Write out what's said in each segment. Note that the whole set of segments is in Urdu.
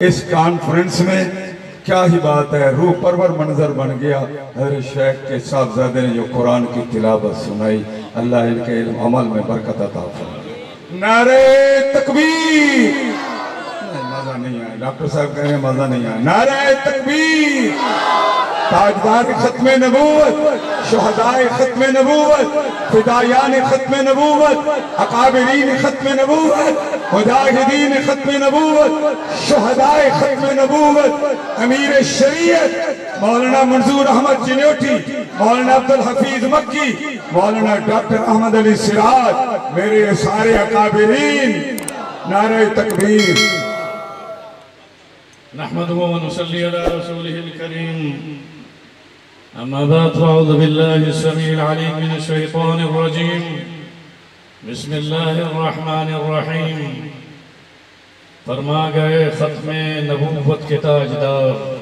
اس کانفرنس میں کیا ہی بات ہے، روح پرور منظر بن گیا۔ حضرت شیخ کے صاحبزادے نے جو قرآن کی تلاوت سنائی، اللہ ان کے علم عمل میں برکت عطا فرمائے۔ نعرہ تکبیر! مزہ نہیں آیا، ڈاکٹر صاحب کہہ رہے ہیں مزہ نہیں آیا۔ نعرہ تکبیر! تاجدار ختم نبوت، شہدائے ختم نبوت، فدایان ختم نبوت، اکابرین ختم نبوت، مجاہدین ختم نبوت، شہدائے ختم نبوت، امیر شریعت مولانا منظور احمد جنیوٹی، مولانا عبدالحفیظ مکی، مولانا ڈاکٹر احمد علی سراج، میرے سارے اکابرین، نعرہ تکبیر! نحمده ونصلي على رسوله الكريم. أما بعد فأعوذ بالله السميع العليم من الشيطان الرجيم. بسم الله الرحمن الرحيم. فرما گئے ختم نبوت کے تاجدار،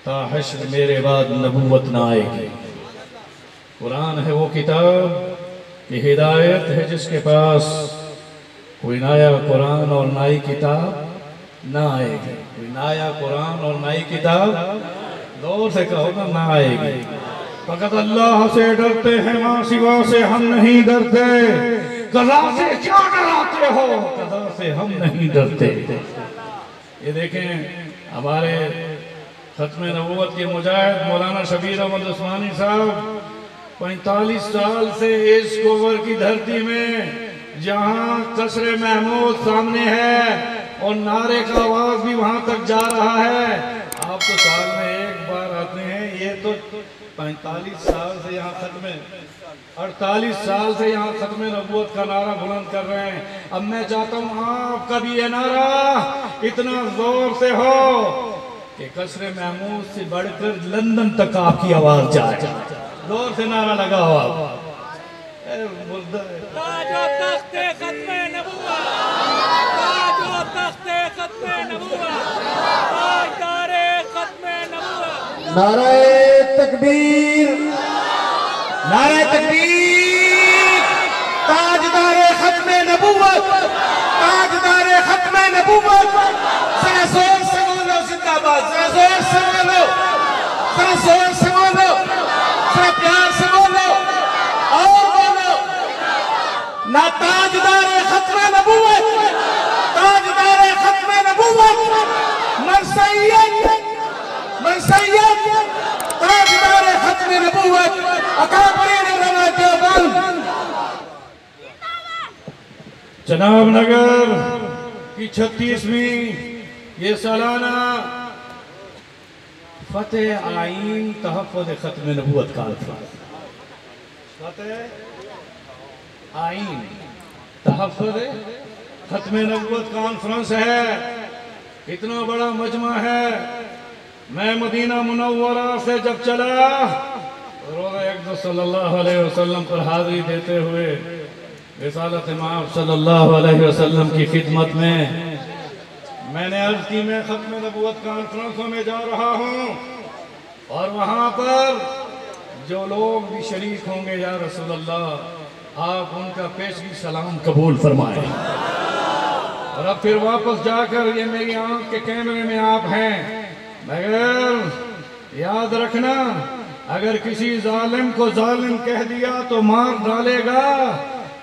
تا حشر میرے بعد نبوت نہ آئے گی۔ قرآن ہے وہ کتاب کہ ہدایت ہے جس کے پاس، کوئی نیا قرآن اور نئی کتاب نہ آئے گی۔ کوئی نیا قرآن اور نئی کتاب دور سے کہو گا نہ آئے گی۔ فقط اللہ سے ڈرتے ہیں، ماں سوا سے ہم نہیں ڈرتے۔ قضا سے کیا ڈراتے ہو، قضا سے ہم نہیں ڈرتے۔ یہ دیکھیں ہمارے ختم نبوت کے مجاہد مولانا شبیر احمد عثمانی صاحب 45 سال سے اس کوور کی دھرتی میں، جہاں قصر محمود سامنے ہے اور نعرے کا آواز بھی وہاں تک جا رہا ہے۔ آپ تو سال میں ایک بار آتے ہیں، یہ تو 45 سال سے یہاں ختم 48 سال سے یہاں ختم نبوت کا نعرہ بلند کر رہے ہیں۔ اب میں چاہتا ہوں آپ کا بھی یہ نعرہ اتنا زور سے ہو کہ قصر محمود سے بڑھ کر لندن تک آپ کی آواز جائے۔ زور سے نعرہ لگا ہوا آپ۔ تاج و تخت ختم نبوت، تاج و تخت ختم نبوت، تاجدار ختم نبوت۔ نعرہ تکبیر! نعرہ تکبیر! تاجدار ختم نبوت، تاجدار ختم نبوت، ذرا زور سے بولو زندہ باد، ذرا زور سے بولو، ذرا زور سے بولو، ذرا پیار سے بولو، اور بولو نہ تاجدار ختم نبوت، تاجدار ختم نبوت، مرسیت، مرسیت، تاجدار ختم نبوت، اکابرین علماء دیوبند۔ جناب نگر کی 36ویں یہ سالانہ فتح آئین تحفظ ختم نبوت کانفرنس، فتح آئین تحفظ ختم نبوت کانفرنس ہے۔ اتنا بڑا مجمع ہے۔ میں مدینہ منورہ سے جب چلا، روزہ اقدس صلی اللہ علیہ وسلم پر حاضری دیتے ہوئے رسالت مآب صلی اللہ علیہ وسلم کی خدمت میں نے عرض کی میں ختم نبوت کانفرنسوں میں جا رہا ہوں اور وہاں پر جو لوگ بھی شریک ہوں گے یا رسول اللہ، آپ ان کا پیشگی سلام قبول فرمائیں۔ اور اب پھر واپس جا کر یہ میری آنکھ کے کیمرے میں آپ ہیں، مگر یاد رکھنا اگر کسی ظالم کو ظالم کہہ دیا تو مار ڈالے گا،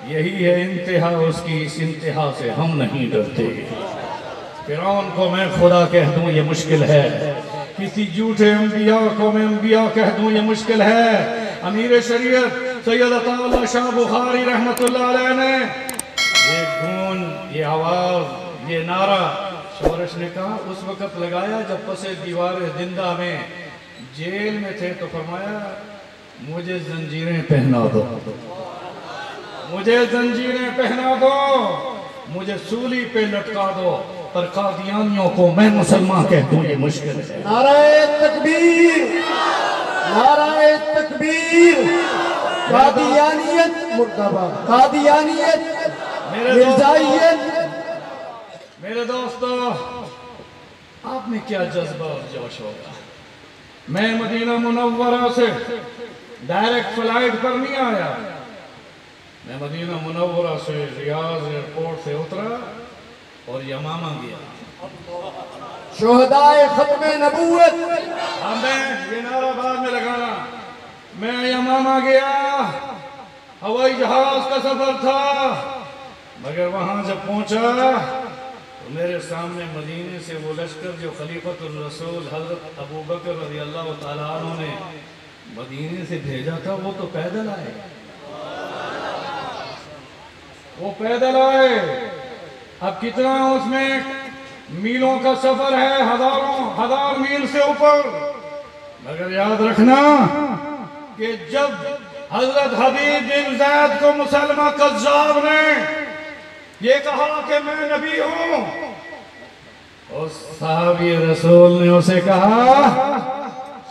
یہی ہے انتہا اس کی، اس انتہا سے ہم نہیں ڈرتے۔ فرعون کو میں خدا کہہ دوں یہ مشکل ہے، کسی جھوٹے انبیاء کو میں انبیاء کہہ دوں یہ مشکل ہے۔ امیر شریعت سید عطا اللہ شاہ بخاری رحمت اللہ علیہ نے یہ گونج، یہ آواز، یہ نعرہ شورش نے کہا اس وقت لگایا جب پس دیوار زندہ میں جیل میں تھے، تو فرمایا مجھے زنجیریں پہنا دو، مجھے زنجیریں پہنا دو، مجھے سولی پہ لٹکا دو، پر قادیانیوں کو میں مسلمان کہہ دوں یہ مشکل ہے۔ نعرہ تکبیر! نعرہ تکبیر! قادیانیت مردہ باد، قادیانیت مرزائیت۔ میرے دوستو، آپ میں کیا جذبہ اور جوش ہوگا؟ میں مدینہ منورہ سے ڈائریکٹ فلائٹ پر نہیں آیا، میں مدینہ منورہ سے ریاض ایئرپورٹ سے اترا اور یمامہ گیا۔ شہدائے ختم نبوت. میں یہ نعرہ بعد میں لگانا. میں یمامہ گیا، ہوائی جہاز کا سفر تھا، مگر وہاں جب پہنچا تو میرے سامنے مدینے سے وہ لشکر جو خلیفۃ الرسول حضرت ابو بکر رضی اللہ تعالیٰ عنہ نے مدینے سے بھیجا تھا، وہ تو پیدل آئے. وہ پیدل آئے. اب کتنا اس میں میلوں کا سفر ہے، ہزار میل سے اوپر. مگر یاد رکھنا کہ جب حضرت حبیب بن زید کو مسلمہ کذاب نے یہ کہا کہ میں نبی ہوں، اس صحابی رسول نے اسے کہا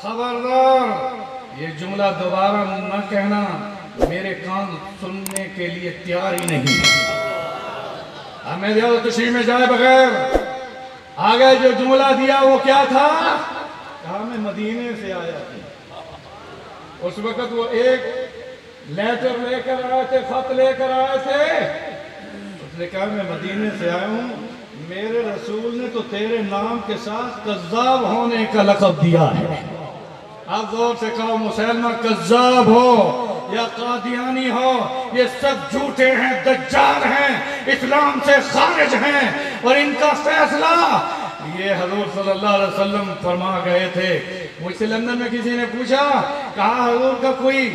خبردار یہ جملہ دوبارہ نہ کہنا، میرے کان سننے کے لیے تیار ہی نہیں. ہمیں زیادہ تشریح میں جائے بغیر آگے جو جملہ دیا وہ کیا تھا؟ کہا میں مدینے سے آیا تھا. اس وقت وہ ایک لیٹر لے کر آئے تھے، خط لے کر آئے تھے. اس نے کہا میں مدینے سے آیا ہوں، میرے رسول نے تو تیرے نام کے ساتھ کذاب ہونے کا لقب دیا ہے. آپ زور سے کہو مسلمہ کذاب ہو یا قادیانی ہو، یہ سب جھوٹے ہیں، دجال ہیں، اسلام سے خارج ہیں، اور ان کا فیصلہ یہ حضور صلی اللہ علیہ وسلم فرما گئے تھے. مجھ سے لندن میں کسی نے پوچھا، کہا حضور کا کوئی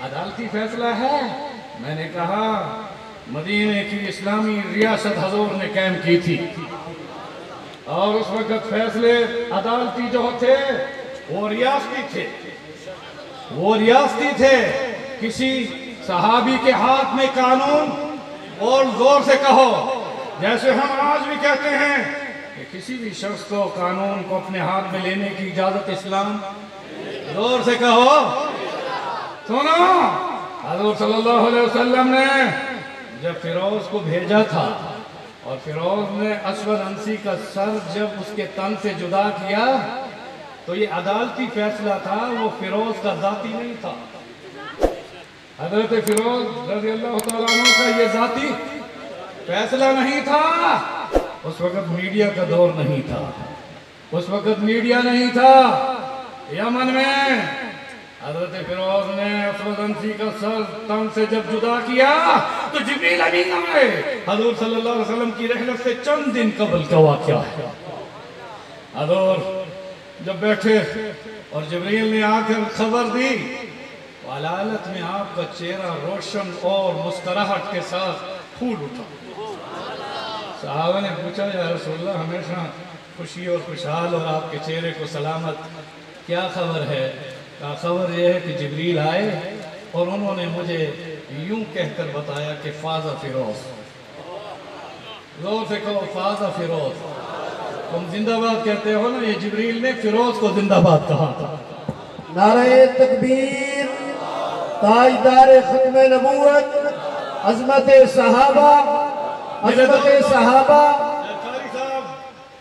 عدالتی فیصلہ ہے؟ میں نے کہا مدینے کی اسلامی ریاست حضور نے قائم کی تھی، اور اس وقت فیصلے عدالتی جو تھے وہ ریاستی تھے. وہ ریاستی تھے. کسی صحابی کے ہاتھ میں قانون، اور زور سے کہو جیسے ہم آج بھی کہتے ہیں کہ کسی بھی شخص کو قانون کو اپنے ہاتھ میں لینے کی اجازت اسلام. زور سے کہو. سنو، حضور صلی اللہ علیہ وسلم نے جب فیروز کو بھیجا تھا اور فیروز نے اسود انسی کا سر جب اس کے تن سے جدا کیا تو یہ عدالتی فیصلہ تھا، وہ فیروز کا ذاتی نہیں تھا. حضرت فیروز رضی اللہ تعالیٰ عنہ کا یہ ذاتی فیصلہ نہیں تھا. اس وقت میڈیا کا دور نہیں تھا، اس وقت میڈیا نہیں تھا. یمن میں حضرت فیروز نے اسود انسی کا سر تن سے جب جدا کیا تو جبریل امین آئے. حضور صلی اللہ علیہ وسلم کی رحلت سے چند دن قبل کا واقعہ ہے. حضور جب بیٹھے اور جبریل نے آ کر خبر دی، علالت میں آپ کا چہرہ روشن اور مسکراہٹ کے ساتھ پھول اٹھا. صحابہ نے پوچھا یا رسول اللہ ہمیشہ خوشی اور خوشحال اور آپ کے چہرے کو سلامت، کیا خبر ہے؟ کہا خبر یہ ہے کہ جبریل آئے اور انہوں نے مجھے یوں کہہ کر بتایا کہ فاز فیروز. زور سے کہو فاز فیروز. تم زندہ باد کہتے ہو نا، یہ جبریل نے فیروز کو زندہ باد کہا تھا. نعرہ تکبیر. تاجدار ختم نبوت، عظمت صحابہ، عظمت صحابہ. قاری صاحب،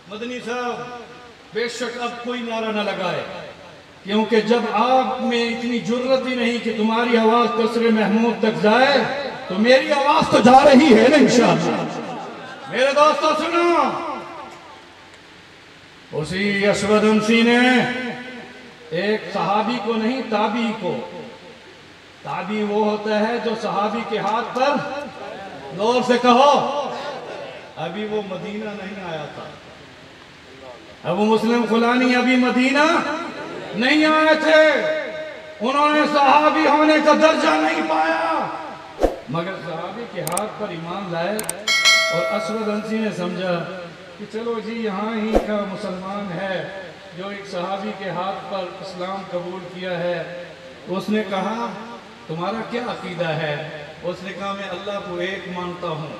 مدنی صاحب، بے شک اب کوئی نعرہ نہ لگائے، کیونکہ جب آپ میں اتنی جرت ہی نہیں کہ تمہاری آواز قصر محمود تک جائے تو میری آواز تو جا رہی ہے نا انشاءاللہ. میرے دوستو سنو، اسی اسود انسی نے ایک صحابی کو نہیں، تابعی کو. تابعی وہ ہوتا ہے جو صحابی کے ہاتھ پر، زور سے کہو، ابھی وہ مدینہ نہیں آیا تھا. ابو مسلم خولانی ابھی مدینہ نہیں آئے تھے، انہوں نے صحابی ہونے کا درجہ نہیں پایا، مگر صحابی کے ہاتھ پر ایمان لائے. اور اسود انسی نے سمجھا کہ چلو جی یہاں ہی کا مسلمان ہے جو ایک صحابی کے ہاتھ پر اسلام قبول کیا ہے. اس نے کہا تمہارا کیا عقیدہ ہے؟ اس نے کہا میں اللہ کو ایک مانتا ہوں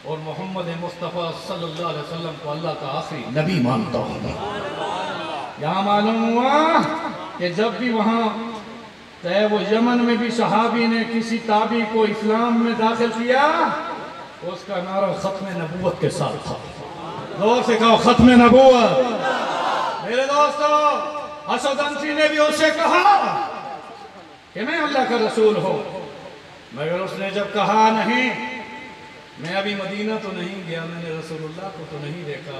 اور محمد مصطفیٰ صلی اللہ علیہ وسلم کو اللہ کا آخری نبی مانتا ہوں. یہاں معلوم ہوا کہ جب بھی وہاں چاہے وہ یمن میں بھی صحابی نے کسی تابعی کو اسلام میں داخل کیا، اس کا نعرہ ختم نبوت کے ساتھ تھا. زور سے کہو ختم نبوت. میرے دوستو، اسود انسی نے بھی اسے کہا کہ میں اللہ کا رسول ہوں، مگر اس نے جب کہا نہیں، میں ابھی مدینہ تو نہیں گیا، میں نے رسول اللہ کو تو نہیں دیکھا،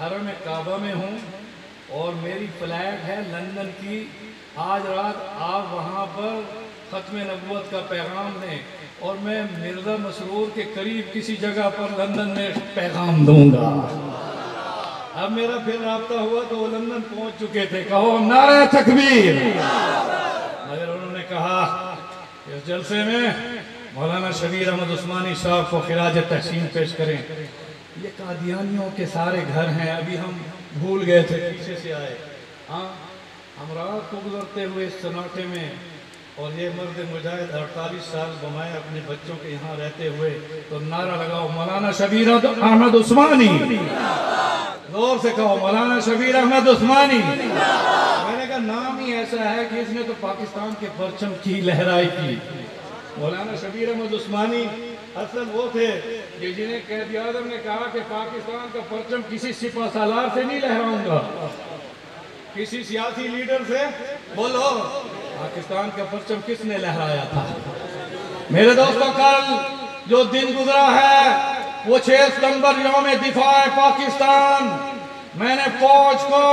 حرم کعبہ میں ہوں اور میری فلائٹ ہے لندن کی. آج رات آپ وہاں پر ختم نبوت کا پیغام دیں اور میں مرزا مسرور کے قریب کسی جگہ پر لندن میں پیغام دوں گا. اب میرا پھر رابطہ ہوا تو وہ لندن پہنچ چکے تھے. کہو نعرہ تکبیر. مگر انہوں نے کہا اس جلسے میں مولانا شبیر احمد عثمانی صاحب کو خراج تحسین پیش کریں. یہ قادیانیوں کے سارے گھر ہیں. ابھی ہم بھول گئے تھے, پیچھے سے آئے. ہاں ہم رات کو گزرتے ہوئے اس سناٹے میں, اور یہ مرد مجاہد 48 سال بمائے اپنے بچوں کے یہاں رہتے ہوئے. تو نعرہ لگاؤ مولانا شبیر احمد عثمانی. زور سے کہو مولانا شبیر احمد عثمانی. میں نے کہا نام ہی ایسا ہے کہ اس نے تو پاکستان کے پرچم کی لہرائی کی. مولانا شبیر احمد عثمانی اصل وہ تھے کہ جنہیں قائد اعظم نے کہا کہ پاکستان کا پرچم کسی سپہ سالار سے نہیں لہراؤں گا, کسی سیاسی لیڈر سے. بولو پاکستان کا پرچم کس نے لہرایا تھا؟ میرے دوستوں کل جو دن گزرا ہے وہ 6 ستمبر یوم دفاع پاکستان. میں نے فوج کو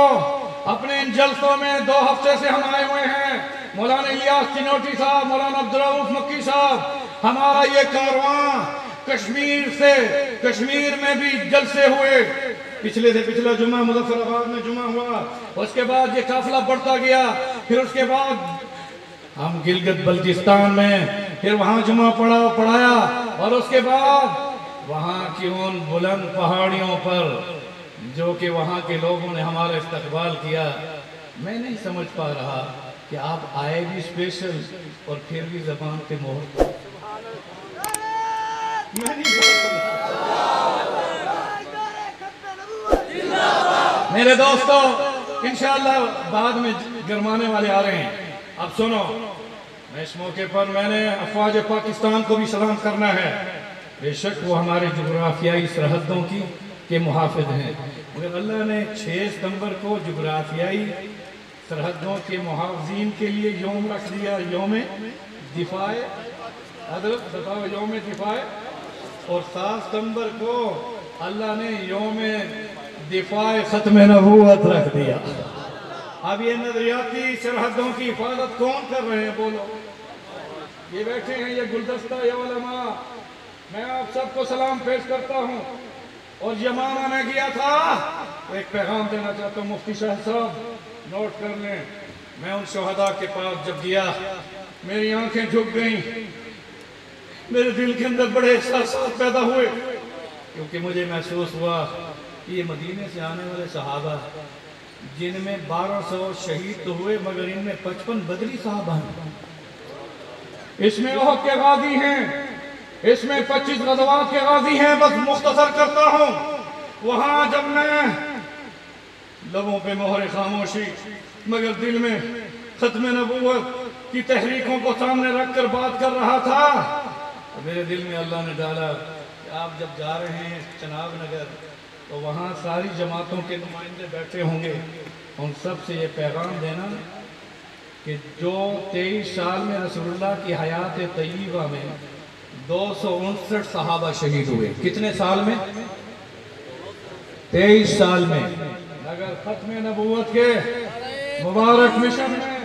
اپنے ان جلسوں میں 2 ہفتے سے ہم آئے ہوئے ہیں. مولانا الیاس چنوٹی صاحب, مولانا عبدالرؤف مکی صاحب, ہمارا یہ کارواں کشمیر سے, کشمیر میں بھی جلسے ہوئے. پچھلے سے پچھلا جمعہ مظفر آباد میں جمعہ ہوا, اس کے بعد یہ قافلہ بڑھتا گیا. پھر اس کے بعد ہم گلگت بلتستان میں, پھر وہاں جمعہ پڑھایا, اور اس کے بعد وہاں کی ان بلند پہاڑیوں پر جو کہ وہاں کے لوگوں نے ہمارا استقبال کیا. میں نہیں سمجھ پا رہا کہ آپ آئے بھی اسپیشل اور پھر بھی زبان پہ مہر. میں نہیں میرے دوستو انشاءاللہ بعد میں گرمانے والے آ رہے ہیں. اب سنو, میں اس موقع پر میں نے افواج پاکستان کو بھی سلام کرنا ہے. بے شک وہ ہمارے جغرافیائی سرحدوں کے محافظ ہیں, مگر اللہ نے 6 ستمبر کو جغرافیائی سرحدوں کے محافظین کے لیے یوم رکھ دیا, یوم دفاع. حضرت بتاؤ یوم دفاع. اور 7 ستمبر کو اللہ نے یوم دفاع ختم نبوت رکھ دیا. اب یہ نظریاتی سرحدوں کی حفاظت کون کر رہے ہیں؟ بولو. یہ بیٹھے ہیں یہ گلدستہ یہ علماء. میں آپ سب کو سلام پیش کرتا ہوں. اور یمامہ میں گیا تھا تو ایک پیغام دینا چاہتا ہوں. مفتی شاہ صاحب نوٹ کر لیں. میں ان شہداء کے پاس جب گیا میری آنکھیں جھک گئیں, میرے دل کے اندر بڑے احساسات پیدا ہوئے, کیونکہ مجھے محسوس ہوا کہ یہ مدینے سے آنے والے صحابہ جن میں 1200 شہید تو ہوئے مگر ان میں 55 بدری صحابہ ہیں. اس میں احد کے غازی ہیں, اس میں 25 غزوات کے غازی ہیں. بس مختصر کرتا ہوں. وہاں جب میں لبوں پہ مہر خاموشی مگر دل میں ختم نبوت کی تحریکوں کو سامنے رکھ کر بات کر رہا تھا, تو میرے دل میں اللہ نے ڈالا کہ آپ جب جا رہے ہیں چناب نگر تو وہاں ساری جماعتوں کے نمائندے بیٹھے ہوں گے. ان سب سے یہ پیغام دینا کہ جو 23 سال میں رسول اللہ کی حیات طیبہ میں 259 صحابہ شہید ہوئے. کتنے سال میں؟ 23 سال میں. اگر ختم نبوت کے مبارک مشن میں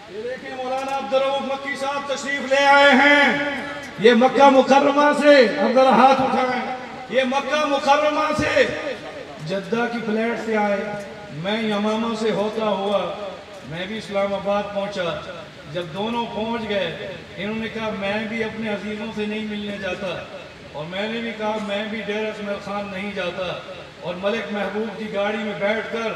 یہ دیکھیں مولانا عبدالرؤف مکی صاحب تشریف لے آئے ہیں. یہ مکہ مکرمہ سے, اب ذرا ہاتھ اٹھائیں, یہ مکہ مکرمہ سے جدہ کی فلیٹ سے آئے. میں یمامہ سے ہوتا ہوا میں بھی اسلام آباد پہنچا. جب دونوں پہنچ گئے انہوں نے کہا میں بھی اپنے عزیزوں سے نہیں ملنے جاتا, اور میں نے بھی کہا میں بھی ڈیرہ اسماعیل خان نہیں جاتا. اور ملک محبوب کی گاڑی میں بیٹھ کر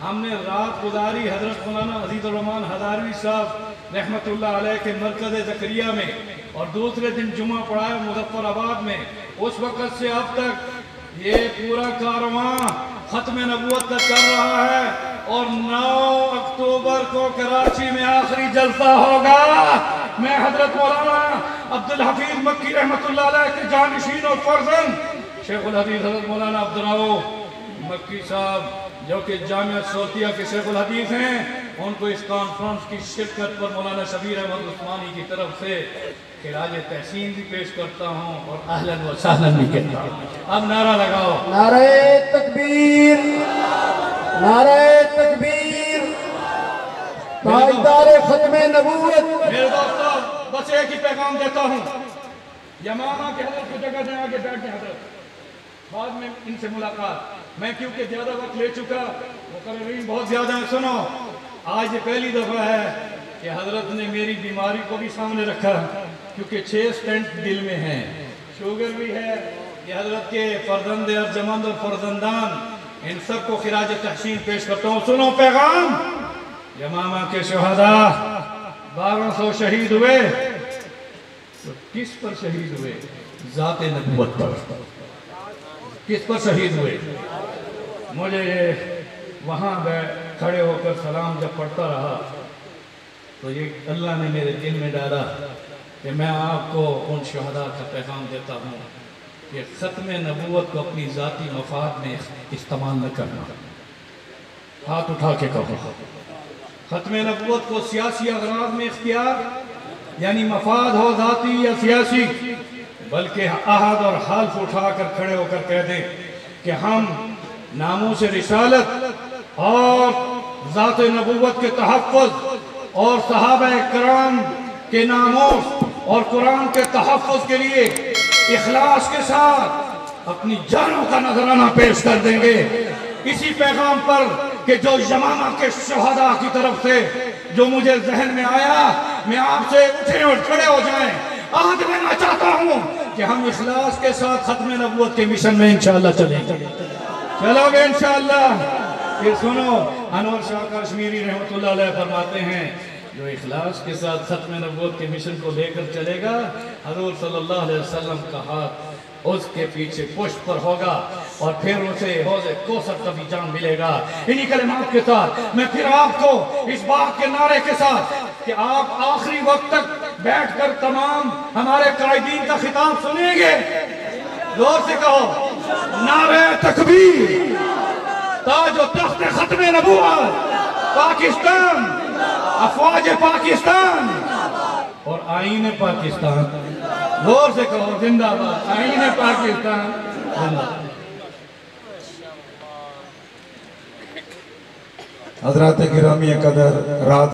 ہم نے رات گزاری حضرت مولانا عزیز الرحمان ہزاروی صاحب رحمت اللہ علیہ کے مرکز زکریہ میں, اور دوسرے دن جمعہ پڑھایا مظفر آباد میں. اس وقت سے اب تک یہ پورا کارواں ختم نبوت کا چل رہا ہے, اور 9 اکتوبر کو کراچی میں آخری جلسہ ہوگا. میں حضرت مولانا عبدالحفیظ مکی رحمت اللہ علیہ کے جانشین اور فرزند شیخ الحدیث حضرت مولانا عبدالرؤف مکی صاحب جو کہ جامعہ صوتیہ کے شیخ الحدیث ہیں, ان کو اس کانفرنس کی شرکت پر مولانا شبیر احمد عثمانی کی طرف سے خراج تحسین بھی پیش کرتا ہوں اور اہلاً و سہلاً بھی کہتا ہوں. اب نعرہ لگاؤ. نعرہ تکبیر، نعرہ تکبیر، تاجدار ختم نبوت. میرے دوستو بس ایک ہی پیغام دیتا ہوں. یمامہ کے حضرت کی جگہ دیں آگے بیٹھ کے حضرت، بعد میں ان سے ملاقات. میں کیونکہ زیادہ وقت لے چکا، مقررین بہت زیادہ ہیں. سنو، آج یہ پہلی دفعہ ہے کہ حضرت نے میری بیماری کو بھی سامنے رکھا، کیونکہ 6 سٹنٹ دل میں ہیں، شوگر بھی ہے. یہ حضرت کے فرزند ارجمند اور فرزندان، ان سب کو خراج تحسین پیش کرتا ہوں. سنو پیغام. یمامہ کے شہداء 1200 شہید ہوئے، تو کس پر شہید ہوئے؟ ذات نبوت پر. کس پر شہید ہوئے؟ مجھے وہاں کھڑے ہو کر سلام جب پڑھتا رہا تو یہ اللہ نے میرے دل میں ڈالا کہ میں آپ کو ان شہداء کا پیغام دیتا ہوں کہ ختم نبوت کو اپنی ذاتی مفاد میں استعمال نہ کرنا. ہاتھ اٹھا کے کہو، ختم نبوت کو سیاسی اغراض میں اختیار، یعنی مفاد ہو ذاتی یا سیاسی، بلکہ عہد اور حلف اٹھا کر کھڑے ہو کر کہہ دیں کہ ہم ناموس رسالت اور ذات نبوت کے تحفظ اور صحابہ کرام کے ناموس اور قرآن کے تحفظ کے لیے اخلاص کے ساتھ اپنی جانوں کا نذرانہ پیش کر دیں گے. اسی پیغام پر کہ جو یمامہ کے شہداء کی طرف سے جو مجھے ذہن میں آیا، میں آپ سے اٹھیں اور کھڑے ہو جائیں. عہد لینا چاہتا ہوں کہ ہم اخلاص کے ساتھ ختم نبوت کے مشن میں انشاءاللہ چلیں گے. چلو گے انشاءاللہ. پھر سنو، انور شاہ کشمیری رحمت اللہ علیہ فرماتے ہیں جو اخلاص کے ساتھ ختم نبوت کے مشن کو لے کر چلے گا، حضور صلی اللہ علیہ وسلم کا ہاتھ اس کے پیچھے پشت پر ہوگا اور پھر اسے حوض کوثر کا بھی جام ملے گا. انہی کلمات کے ساتھ میں پھر آپ کو اس بات کے نعرے کے ساتھ کہ آپ آخری وقت تک بیٹھ کر تمام ہمارے قائدین کا خطاب سنیں گے. زور سے کہو، نعرہ تکبیر، تاج و تخت ختم نبوت، پاکستان، افواج پاکستان اور آئین پاکستان. زور سے کہو، زندہ باد آئین پاکستان، زندہ باد. حضرات گرامی قدر، رات